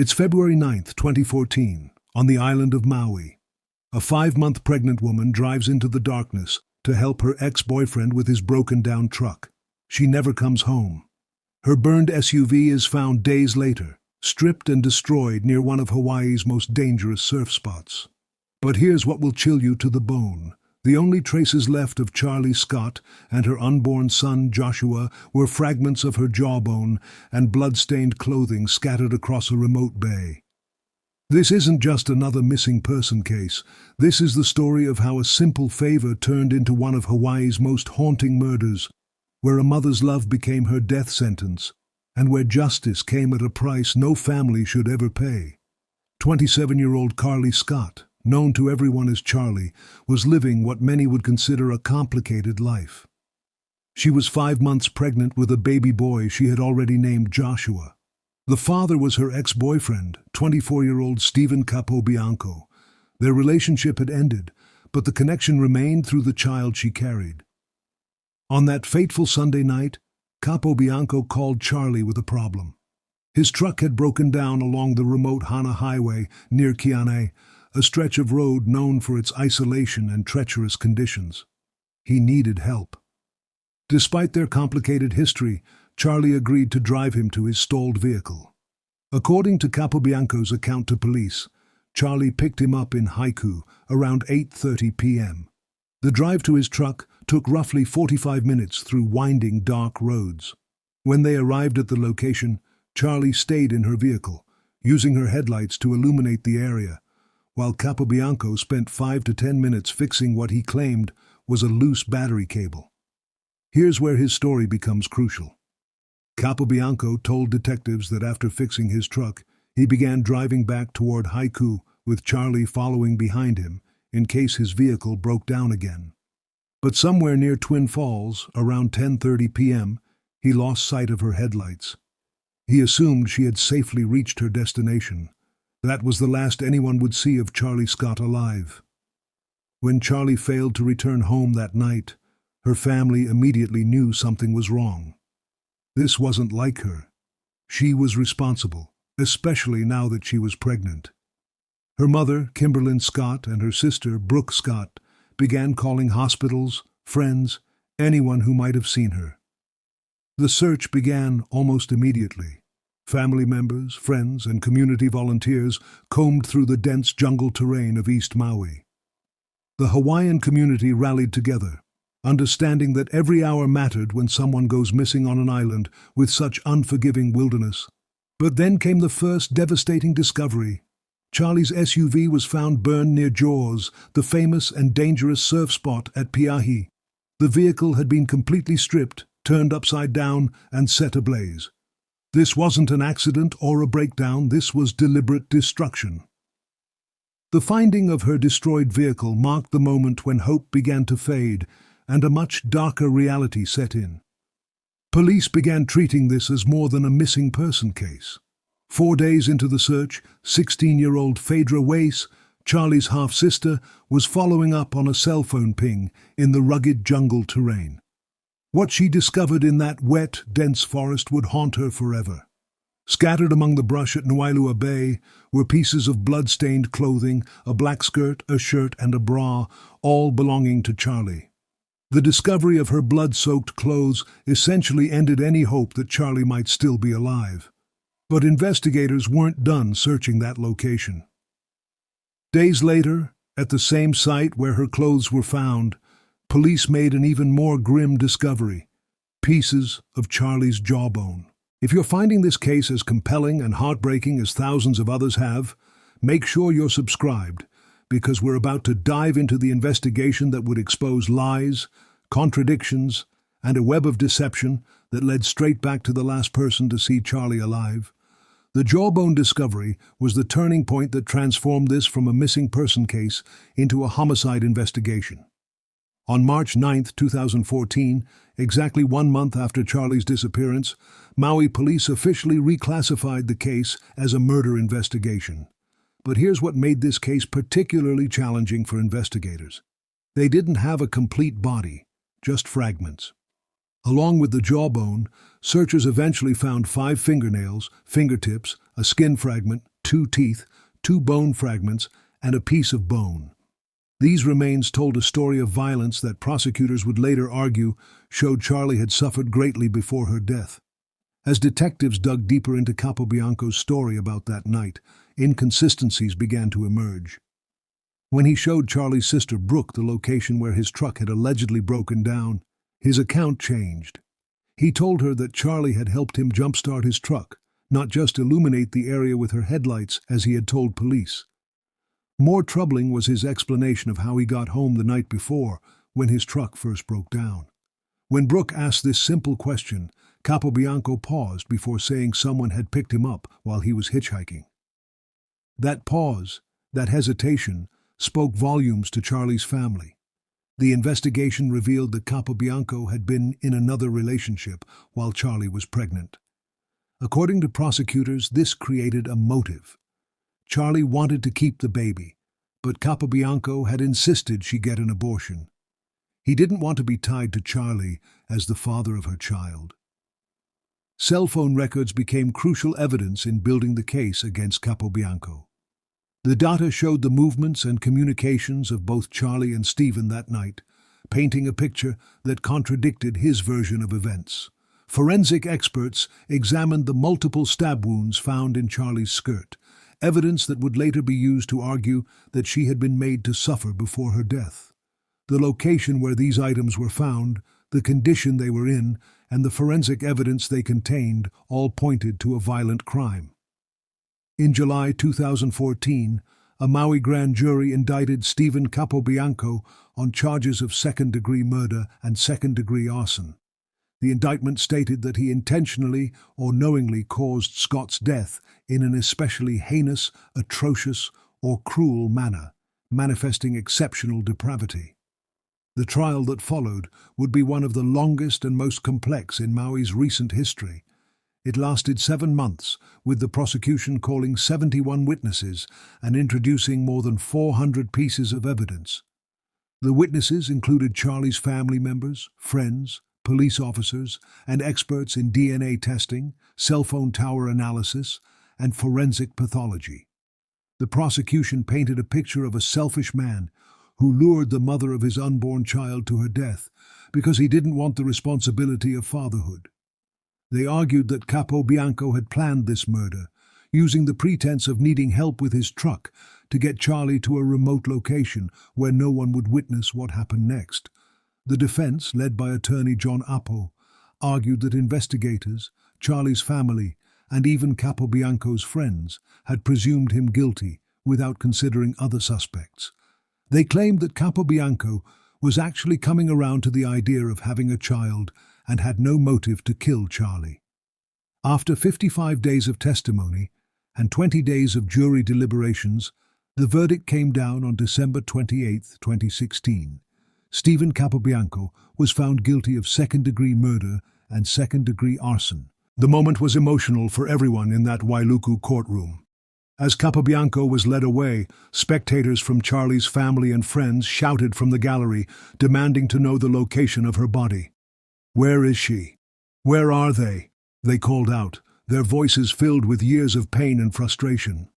It's February 9th, 2014, on the island of Maui. A 5-month pregnant woman drives into the darkness to help her ex-boyfriend with his broken-down truck. She never comes home. Her burned SUV is found days later, stripped and destroyed near one of Hawaii's most dangerous surf spots. But here's what will chill you to the bone. The only traces left of Charlie Scott and her unborn son Joshua were fragments of her jawbone and blood-stained clothing scattered across a remote bay. This isn't just another missing person case. This is the story of how a simple favor turned into one of Hawaii's most haunting murders, where a mother's love became her death sentence, and where justice came at a price no family should ever pay. 27-year-old Carly Scott, known to everyone as Charlie, was living what many would consider a complicated life. She was 5 months pregnant with a baby boy she had already named Joshua. The father was her ex-boyfriend, 24-year-old Stephen Capobianco. Their relationship had ended, but the connection remained through the child she carried. On that fateful Sunday night, Capobianco called Charlie with a problem. His truck had broken down along the remote Hana Highway near Kiane, a stretch of road known for its isolation and treacherous conditions. He needed help. Despite their complicated history, Charlie agreed to drive him to his stalled vehicle. According to Capobianco's account to police, Charlie picked him up in Haiku around 8:30 p.m. The drive to his truck took roughly 45 minutes through winding, dark roads. When they arrived at the location, Charlie stayed in her vehicle, using her headlights to illuminate the area, while Capobianco spent 5 to 10 minutes fixing what he claimed was a loose battery cable. Here's where his story becomes crucial. Capobianco told detectives that after fixing his truck, he began driving back toward Haiku with Charlie following behind him in case his vehicle broke down again. But somewhere near Twin Falls, around 10:30 p.m., he lost sight of her headlights. He assumed she had safely reached her destination. That was the last anyone would see of Charlie Scott alive. When Charlie failed to return home that night, her family immediately knew something was wrong. This wasn't like her. She was responsible, especially now that she was pregnant. Her mother, Kimberlyn Scott, and her sister, Brooke Scott, began calling hospitals, friends, anyone who might have seen her. The search began almost immediately. Family members, friends, and community volunteers combed through the dense jungle terrain of East Maui. The Hawaiian community rallied together, understanding that every hour mattered when someone goes missing on an island with such unforgiving wilderness. But then came the first devastating discovery. Charlie's SUV was found burned near Jaws, the famous and dangerous surf spot at Piahi. The vehicle had been completely stripped, turned upside down, and set ablaze. This wasn't an accident or a breakdown, this was deliberate destruction. The finding of her destroyed vehicle marked the moment when hope began to fade and a much darker reality set in. Police began treating this as more than a missing person case. 4 days into the search, 16-year-old Phaedra Wace, Charlie's half-sister, was following up on a cell phone ping in the rugged jungle terrain. What she discovered in that wet, dense forest would haunt her forever. Scattered among the brush at Nuailua Bay were pieces of blood-stained clothing, a black skirt, a shirt, and a bra, all belonging to Charlie. The discovery of her blood-soaked clothes essentially ended any hope that Charlie might still be alive. But investigators weren't done searching that location. Days later, at the same site where her clothes were found, police made an even more grim discovery: pieces of Charlie's jawbone. If you're finding this case as compelling and heartbreaking as thousands of others have, make sure you're subscribed, because we're about to dive into the investigation that would expose lies, contradictions, and a web of deception that led straight back to the last person to see Charlie alive. The jawbone discovery was the turning point that transformed this from a missing person case into a homicide investigation. On March 9, 2014, exactly 1 month after Charlie's disappearance, Maui police officially reclassified the case as a murder investigation. But here's what made this case particularly challenging for investigators. They didn't have a complete body, just fragments. Along with the jawbone, searchers eventually found 5 fingernails, fingertips, a skin fragment, 2 teeth, 2 bone fragments, and a piece of bone. These remains told a story of violence that prosecutors would later argue showed Charlie had suffered greatly before her death. As detectives dug deeper into Capobianco's story about that night, inconsistencies began to emerge. When he showed Charlie's sister Brooke the location where his truck had allegedly broken down, his account changed. He told her that Charlie had helped him jumpstart his truck, not just illuminate the area with her headlights as he had told police. More troubling was his explanation of how he got home the night before, when his truck first broke down. When Brooke asked this simple question, Capobianco paused before saying someone had picked him up while he was hitchhiking. That pause, that hesitation, spoke volumes to Charlie's family. The investigation revealed that Capobianco had been in another relationship while Charlie was pregnant. According to prosecutors, this created a motive. Charlie wanted to keep the baby, but Capobianco had insisted she get an abortion. He didn't want to be tied to Charlie as the father of her child. Cell phone records became crucial evidence in building the case against Capobianco. The data showed the movements and communications of both Charlie and Stephen that night, painting a picture that contradicted his version of events. Forensic experts examined the multiple stab wounds found in Charlie's skirt, evidence that would later be used to argue that she had been made to suffer before her death. The location where these items were found, the condition they were in, and the forensic evidence they contained all pointed to a violent crime. In July 2014, a Maui grand jury indicted Stephen Capobianco on charges of second-degree murder and second-degree arson. The indictment stated that he intentionally or knowingly caused Scott's death in an especially heinous, atrocious, or cruel manner, manifesting exceptional depravity. The trial that followed would be one of the longest and most complex in Maui's recent history. It lasted 7 months, with the prosecution calling 71 witnesses and introducing more than 400 pieces of evidence. The witnesses included Charlie's family members, friends, police officers, and experts in DNA testing, cell phone tower analysis, and forensic pathology. The prosecution painted a picture of a selfish man who lured the mother of his unborn child to her death because he didn't want the responsibility of fatherhood. They argued that Capobianco had planned this murder, using the pretense of needing help with his truck to get Charlie to a remote location where no one would witness what happened next. The defense, led by attorney John Appo, argued that investigators, Charlie's family, and even Capobianco's friends had presumed him guilty without considering other suspects. They claimed that Capobianco was actually coming around to the idea of having a child and had no motive to kill Charlie. After 55 days of testimony and 20 days of jury deliberations, the verdict came down on December 28, 2016. Stephen Capobianco was found guilty of second-degree murder and second-degree arson. The moment was emotional for everyone in that Wailuku courtroom. As Capobianco was led away, spectators from Charlie's family and friends shouted from the gallery, demanding to know the location of her body. "Where is she? Where are they?" they called out, their voices filled with years of pain and frustration.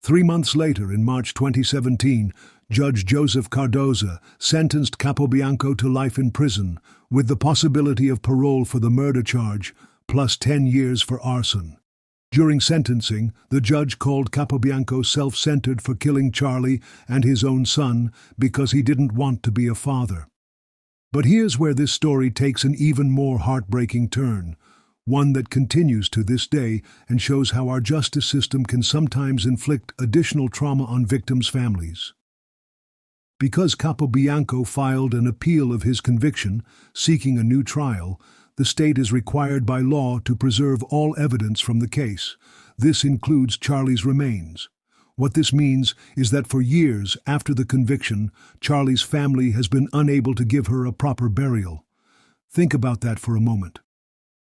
3 months later, in March 2017, Judge Joseph Cardoza sentenced Capobianco to life in prison, with the possibility of parole for the murder charge, plus 10 years for arson. During sentencing, the judge called Capobianco self-centered for killing Charlie and his own son because he didn't want to be a father. But here's where this story takes an even more heartbreaking turn, one that continues to this day and shows how our justice system can sometimes inflict additional trauma on victims' families. Because Capobianco filed an appeal of his conviction, seeking a new trial, the state is required by law to preserve all evidence from the case. This includes Charlie's remains. What this means is that for years after the conviction, Charlie's family has been unable to give her a proper burial. Think about that for a moment.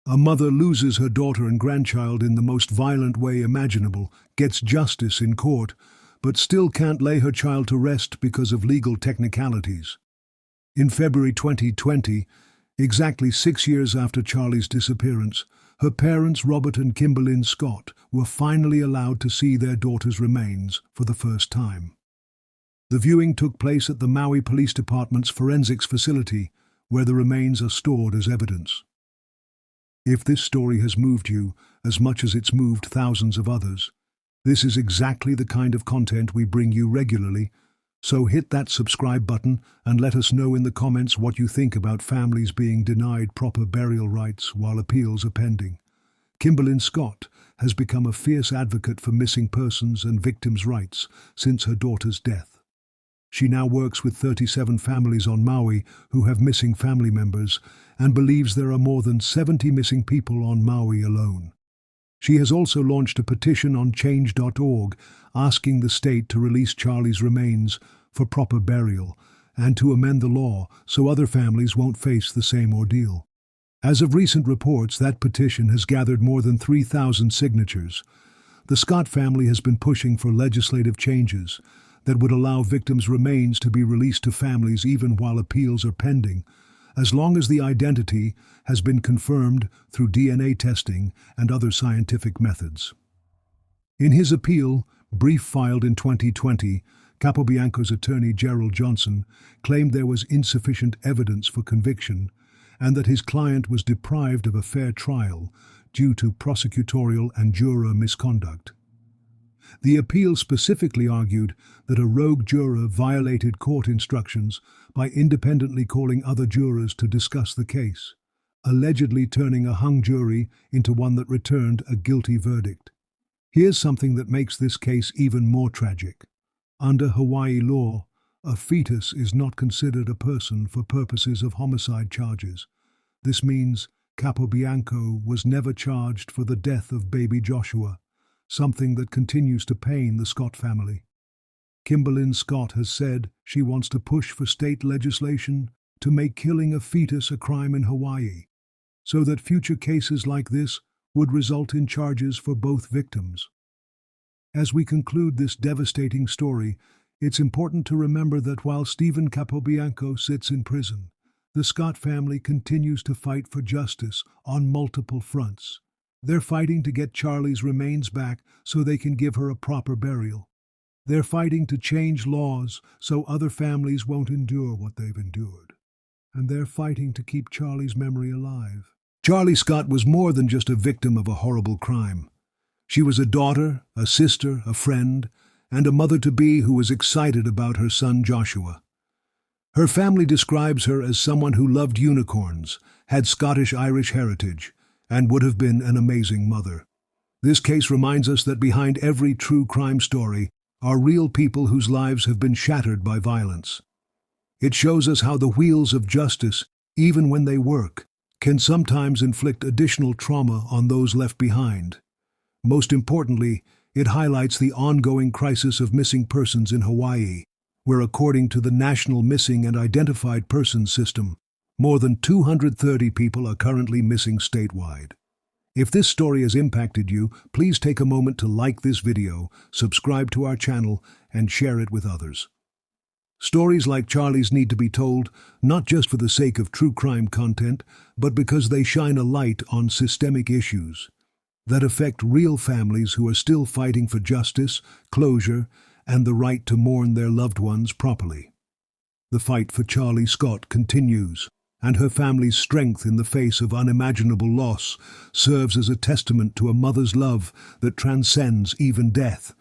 A mother loses her daughter and grandchild in the most violent way imaginable, gets justice in court, but still can't lay her child to rest because of legal technicalities. In February 2020, exactly 6 years after Charlie's disappearance, her parents Robert and Kimberlyn Scott were finally allowed to see their daughter's remains for the first time. The viewing took place at the Maui Police Department's forensics facility, where the remains are stored as evidence. If this story has moved you as much as it's moved thousands of others, this is exactly the kind of content we bring you regularly, so hit that subscribe button and let us know in the comments what you think about families being denied proper burial rights while appeals are pending. Kimberlyn Scott has become a fierce advocate for missing persons and victims' rights since her daughter's death. She now works with 37 families on Maui who have missing family members and believes there are more than 70 missing people on Maui alone. She has also launched a petition on change.org asking the state to release Charlie's remains for proper burial and to amend the law so other families won't face the same ordeal. As of recent reports, that petition has gathered more than 3,000 signatures. The Scott family has been pushing for legislative changes that would allow victims' remains to be released to families even while appeals are pending, as long as the identity has been confirmed through DNA testing and other scientific methods. In his appeal, brief filed in 2020, Capobianco's attorney Gerald Johnson claimed there was insufficient evidence for conviction and that his client was deprived of a fair trial due to prosecutorial and juror misconduct. The appeal specifically argued that a rogue juror violated court instructions by independently calling other jurors to discuss the case, allegedly turning a hung jury into one that returned a guilty verdict. Here's something that makes this case even more tragic. Under Hawaii law, a fetus is not considered a person for purposes of homicide charges. This means Capobianco was never charged for the death of baby Joshua, something that continues to pain the Scott family. Kimberlyn Scott has said she wants to push for state legislation to make killing a fetus a crime in Hawaii, so that future cases like this would result in charges for both victims. As we conclude this devastating story, it's important to remember that while Stephen Capobianco sits in prison, the Scott family continues to fight for justice on multiple fronts. They're fighting to get Charlie's remains back so they can give her a proper burial. They're fighting to change laws so other families won't endure what they've endured. And they're fighting to keep Charlie's memory alive. Charlie Scott was more than just a victim of a horrible crime. She was a daughter, a sister, a friend, and a mother-to-be who was excited about her son Joshua. Her family describes her as someone who loved unicorns, had Scottish-Irish heritage, and would have been an amazing mother. This case reminds us that behind every true crime story are real people whose lives have been shattered by violence. It shows us how the wheels of justice, even when they work, can sometimes inflict additional trauma on those left behind. Most importantly, it highlights the ongoing crisis of missing persons in Hawaii, where according to the National Missing and Identified Persons System, more than 230 people are currently missing statewide. If this story has impacted you, please take a moment to like this video, subscribe to our channel, and share it with others. Stories like Charlie's need to be told, not just for the sake of true crime content, but because they shine a light on systemic issues that affect real families who are still fighting for justice, closure, and the right to mourn their loved ones properly. The fight for Charlie Scott continues, and her family's strength in the face of unimaginable loss serves as a testament to a mother's love that transcends even death